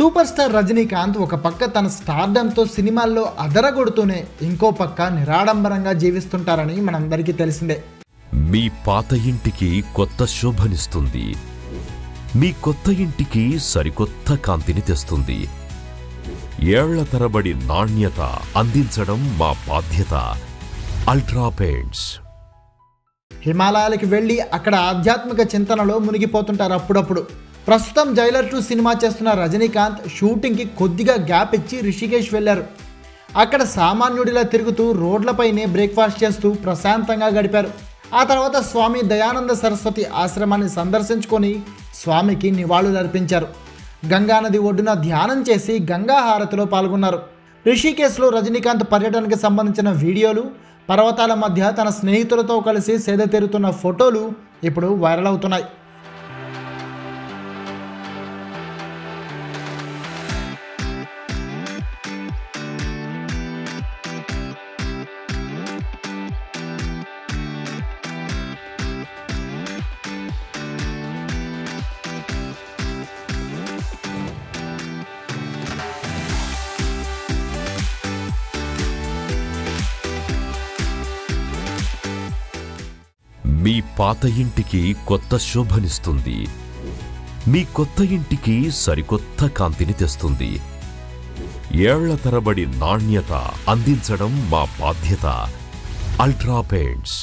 Super star Rajinikanth ఒక పక్క తన స్టార్డంతో సినిమాల్లో అదరగొడుతూనే ఇంకో పక్క నిరాడంబరంగా జీవిస్తుంటారని మనందరికీ తెలిసిందే. మీ పాత ఇంటికి కొత్త శోభనిస్తుంది. మీ కొత్త ఇంటికి సరికొత్త కాంతిని తెస్తుంది. ఏళ్ల తరబడి నాణ్యత అందించడం మా బాధ్యత. Ultra Paints. హిమాలయాలకు వెళ్ళి అక్కడ ఆధ్యాత్మిక చింతనలో మునిగిపోతుంటారు అప్పుడప్పుడు. ప్రస్తుతం జైలర్ 2 సినిమా చేస్తున్న రజనీకాంత్ షూటింగ్కి కొద్దిగా గ్యాప్ ఇచ్చి రిషికేశ్ వెళ్లారు. అక్కడ సామాన్యుడిలా తిరుగుతూ రోడ్లపైనే బ్రేక్ఫాస్ట్ చేస్తూ ప్రశాంతంగా గడిపారు. ఆ తర్వాత స్వామి దయానంద సరస్వతి ఆశ్రమాన్ని సందర్శించుకొని స్వామికి నివాళులర్పించారు. గంగానది ఒడ్డున ధ్యానం చేసి గంగా హారతిలో పాల్గొన్నారు. రిషికేశ్లో రజనీకాంత్ పర్యటనకు సంబంధించిన వీడియోలు, పర్వతాల మధ్య తన స్నేహితులతో కలిసి సేద తీరుతున్న ఫోటోలు ఇప్పుడు వైరల్ అవుతున్నాయి. మీ పాత ఇంటికి కొత్త శోభనిస్తుంది. మీ కొత్త ఇంటికి సరికొత్త కాంతిని తెస్తుంది. ఏళ్ల తరబడి నాణ్యత అందించడం మా బాధ్యత. Ultra paints.